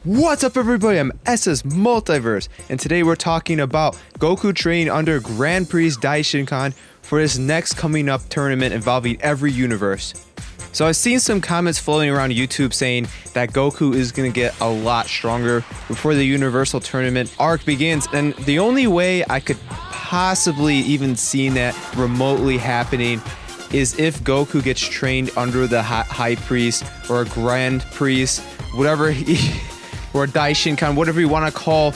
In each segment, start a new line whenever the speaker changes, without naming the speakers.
What's up everybody, I'm SS Multiverse, and today we're talking about Goku training under Grand Prix Daishinkan for his next coming up tournament involving every universe. So I've seen some comments floating around YouTube saying that Goku is going to get a lot stronger before the Universal Tournament arc begins, and the only way I could possibly even see that remotely happening is if Goku gets trained under the High Priest or a Grand Priest, whatever he... or Daishinkan, whatever you want to call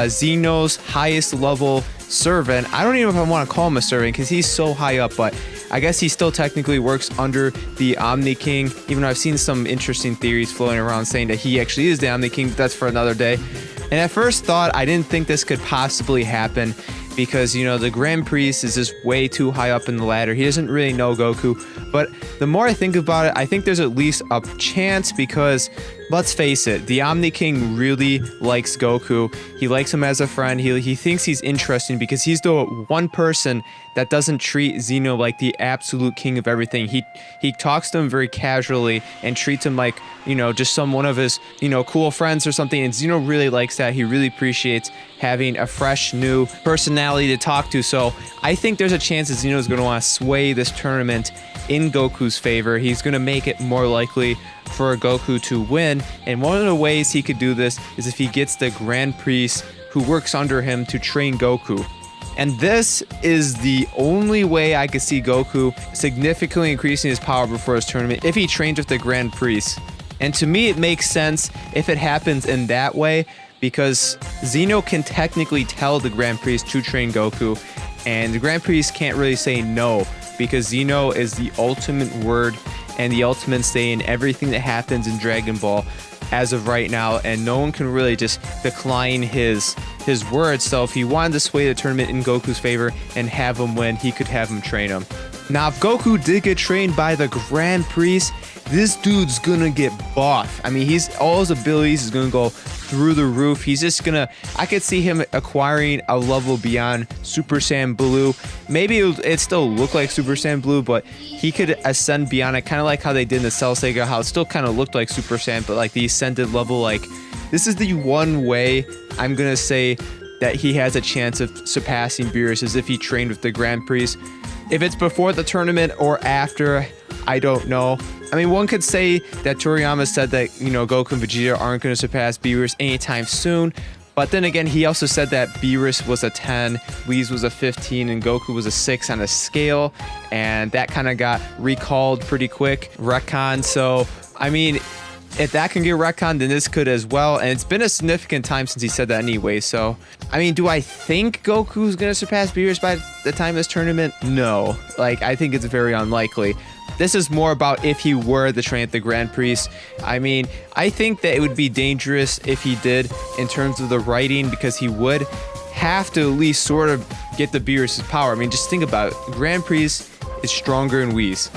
Zeno's highest level servant. I don't even know if I want to call him a servant because he's so high up, but I guess he still technically works under the Omni King, even though I've seen some interesting theories floating around saying that he actually is the Omni King, but that's for another day. And at first thought, I didn't think this could possibly happen because, you know, the Grand Priest is just way too high up in the ladder. He doesn't really know Goku. But the more I think about it, I think there's at least a chance because, let's face it, the Omni King really likes Goku. He likes him as a friend. He thinks he's interesting because he's the one person that doesn't treat Zeno like the absolute king of everything. He talks to him very casually and treats him like, you know, just one of his, you know, cool friends or something. And Zeno really likes that. He really appreciates having a fresh, new personality to talk to. So I think there's a chance that Zeno's going to want to sway this tournament in Goku's favor. He's going to make it more likely for Goku to win. And one of the ways he could do this is if he gets the Grand Priest who works under him to train Goku. And this is the only way I could see Goku significantly increasing his power before his tournament if he trains with the Grand Priest. And to me, it makes sense if it happens in that way because Zeno can technically tell the Grand Priest to train Goku, and the Grand Priest can't really say no because Zeno is the ultimate word and the ultimate say in everything that happens in Dragon Ball as of right now, and no one can really just decline his words. So if he wanted to sway the tournament in Goku's favor and have him win, he could have him train him. Now, if Goku did get trained by the Grand Priest, this dude's gonna get buff. I mean, all his abilities is gonna go through the roof. He's just gonna, I could see him acquiring a level beyond Super Saiyan Blue. Maybe it still look like Super Saiyan Blue, but he could ascend beyond it, kind of like how they did in the Cell Saga, how it still kind of looked like Super Saiyan, but like the ascended level. Like, this is the one way I'm gonna say that he has a chance of surpassing Beerus is if he trained with the Grand Priest. If it's before the tournament or after, I don't know. I mean, one could say that Toriyama said that, you know, Goku and Vegeta aren't going to surpass Beerus anytime soon. But then again, he also said that Beerus was a 10, Whis was a 15, and Goku was a 6 on a scale. And that kind of got recalled pretty quick, retcon. So, I mean, if that can get retconned, then this could as well. And it's been a significant time since he said that anyway. So, I mean, do I think Goku's going to surpass Beerus by the time of this tournament? No. Like, I think it's very unlikely. This is more about if he were the train at the Grand Priest. I mean, I think that it would be dangerous if he did in terms of the writing, because he would have to at least sort of get the Beerus' power. I mean, just think about it. Grand Priest is stronger than Whis.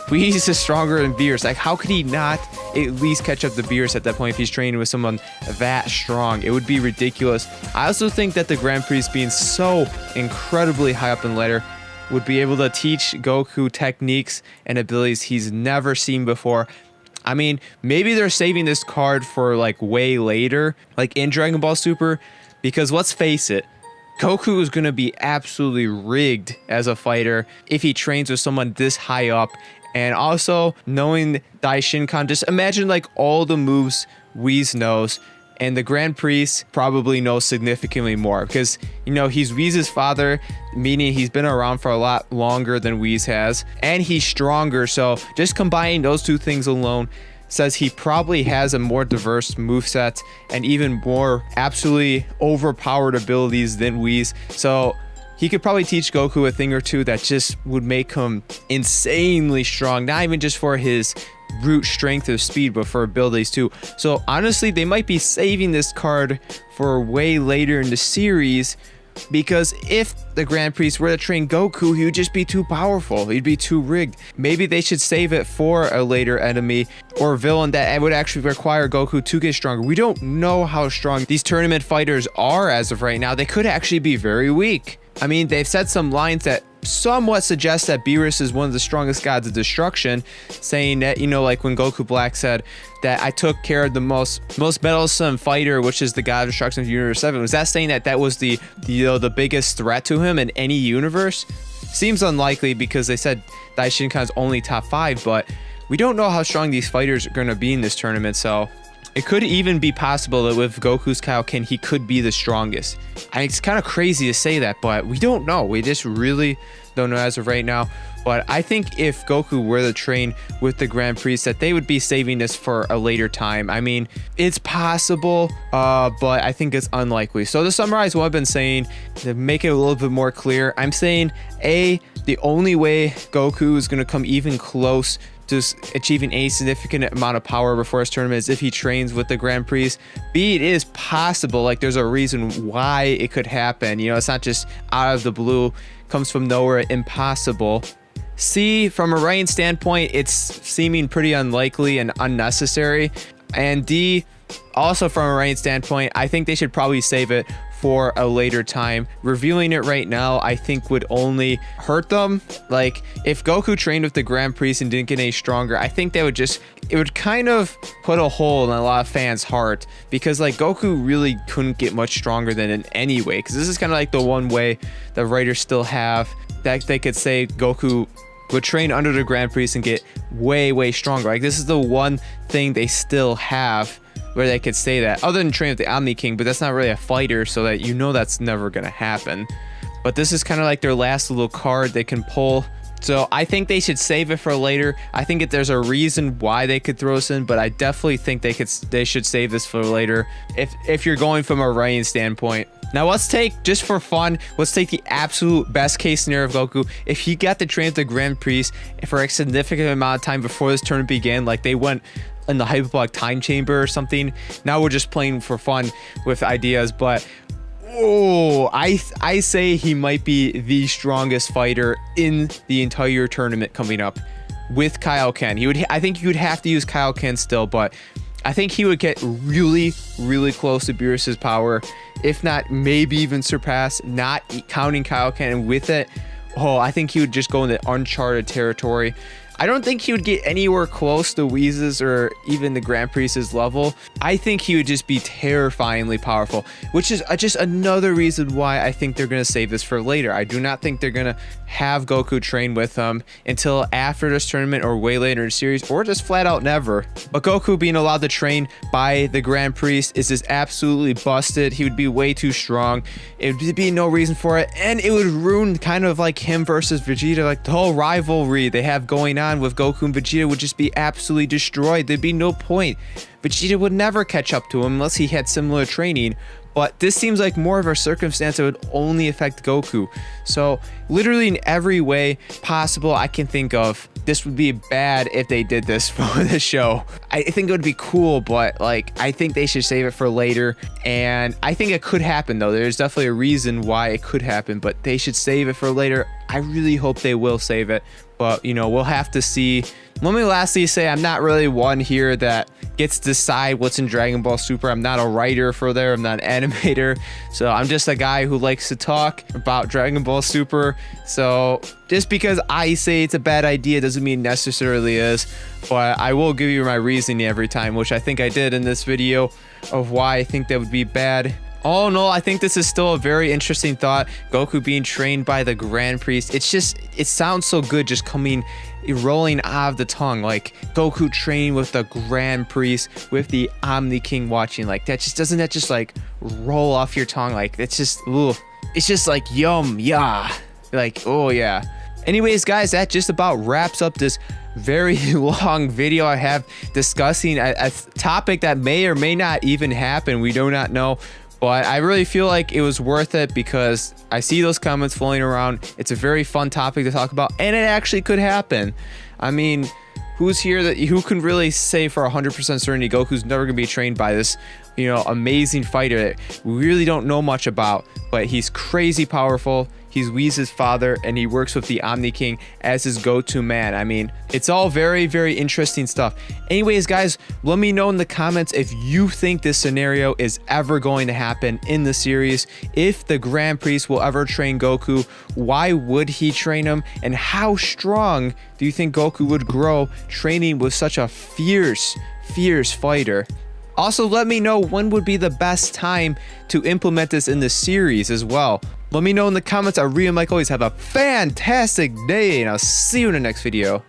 Whis is stronger than Beerus. Like, how could he not at least catch up to Beerus at that point if he's training with someone that strong? It would be ridiculous. I also think that the Grand Priest being so incredibly high up in the ladder would be able to teach Goku techniques and abilities he's never seen before. I mean, maybe they're saving this card for like way later, like in Dragon Ball Super, because let's face it, Goku is going to be absolutely rigged as a fighter if he trains with someone this high up. And also, knowing Daishinkan, just imagine like all the moves Whis knows, and the Grand Priest probably knows significantly more because, you know, he's Whis' father, meaning he's been around for a lot longer than Whis has, and he's stronger. So just combining those two things alone says he probably has a more diverse moveset and even more absolutely overpowered abilities than Whis. So he could probably teach Goku a thing or two that just would make him insanely strong, not even just for his brute strength or speed, but for abilities too. So honestly, they might be saving this card for way later in the series, because if the Grand Priest were to train Goku, he would just be too powerful. He'd be too rigged. Maybe they should save it for a later enemy or villain that would actually require Goku to get stronger. We don't know how strong these tournament fighters are as of right now. They could actually be very weak. I mean, they've said some lines that somewhat suggests that Beerus is one of the strongest gods of destruction, saying that, you know, like when Goku Black said that I took care of the most meddlesome fighter, which is the god of destruction of Universe 7. Was that saying that that was the biggest threat to him in any universe? Seems unlikely because they said Daishinkan's only top 5, but we don't know how strong these fighters are going to be in this tournament, so it could even be possible that with Goku's Kaioken, he could be the strongest. It's kind of crazy to say that, but we don't know. We just really don't know as of right now. But I think if Goku were to train with the Grand Priest, that they would be saving this for a later time. I mean, it's possible, but I think it's unlikely. So to summarize what I've been saying, to make it a little bit more clear, I'm saying, A, the only way Goku is going to come even close to achieving a significant amount of power before his tournament is if he trains with the Grand Priest. B, it is possible, like there's a reason why it could happen. You know, it's not just out of the blue, comes from nowhere, impossible. C, from a Ryan standpoint, it's seeming pretty unlikely and unnecessary. And D, also from a Ryan standpoint, I think they should probably save it for a later time. Revealing it right now, I think would only hurt them. Like, if Goku trained with the Grand Priest and didn't get any stronger, I think they would just, it would kind of put a hole in a lot of fans' heart, because like Goku really couldn't get much stronger than in any way, because this is kind of like the one way the writers still have that they could say Goku would train under the Grand Priest and get way stronger. Like, this is the one thing they still have where they could say that, other than train with the Omni King, but that's not really a fighter, so that you know that's never gonna happen. But this is kind of like their last little card they can pull. So I think they should save it for later. I think there's a reason why they could throw this in, but I definitely think they should save this for later if you're going from a Ryan standpoint. Now let's take, just for fun, let's take the absolute best case scenario of Goku. If he got to train with the Grand Priest for a significant amount of time before this tournament began, like they went in the hyperbolic time chamber or something. Now we're just playing for fun with ideas, but oh, I say he might be the strongest fighter in the entire tournament coming up with Kaioken. I think you would have to use Kaioken still, but I think he would get really close to Beerus's power, if not maybe even surpass, not counting Kaioken. And with it, oh, I think he would just go into uncharted territory. I don't think he would get anywhere close to Whis or even the Grand Priest's level. I think he would just be terrifyingly powerful, which is just another reason why I think they're going to save this for later. I do not think they're going to have Goku train with them until after this tournament or way later in the series, or just flat out never. But Goku being allowed to train by the Grand Priest is just absolutely busted. He would be way too strong. It would be no reason for it, and it would ruin kind of like him versus Vegeta, like the whole rivalry they have going on with Goku and Vegeta would just be absolutely destroyed. There'd be no point. Vegeta would never catch up to him unless he had similar training. But this seems like more of a circumstance that would only affect Goku. So literally in every way possible I can think of, this would be bad if they did this for the show. I think it would be cool, but like I think they should save it for later. And I think it could happen though. There's definitely a reason why it could happen, but they should save it for later. I really hope they will save it, but you know, we'll have to see. Let me lastly say I'm not really one here that gets to decide what's in Dragon Ball Super. I'm not a writer for there. I'm not an animator. So I'm just a guy who likes to talk about Dragon Ball Super. So just because I say it's a bad idea doesn't mean it necessarily is. But I will give you my reasoning every time, which I think I did in this video, of why I think that would be bad. Oh no, I think this is still a very interesting thought. Goku being trained by the Grand Priest. It's just, it sounds so good just rolling out of the tongue. Like Goku training with the Grand Priest with the Omni King watching. Like that just, doesn't that just like roll off your tongue? Like it's just, ooh, it's just like yum, yeah. Like, oh yeah. Anyways, guys, that just about wraps up this very long video I have discussing a topic that may or may not even happen. We do not know. But I really feel like it was worth it because I see those comments floating around. It's a very fun topic to talk about, and it actually could happen. I mean, who can really say for 100% certainty Goku's never gonna be trained by this, you know, amazing fighter that we really don't know much about, but he's crazy powerful. He's Whis' father, and he works with the Omni King as his go-to man. I mean, it's all very, very interesting stuff. Anyways, guys, let me know in the comments if you think this scenario is ever going to happen in the series. If the Grand Priest will ever train Goku, why would he train him? And how strong do you think Goku would grow training with such a fierce fighter? Also, let me know when would be the best time to implement this in the series as well. Let me know in the comments. I really like always have a fantastic day, and I'll see you in the next video.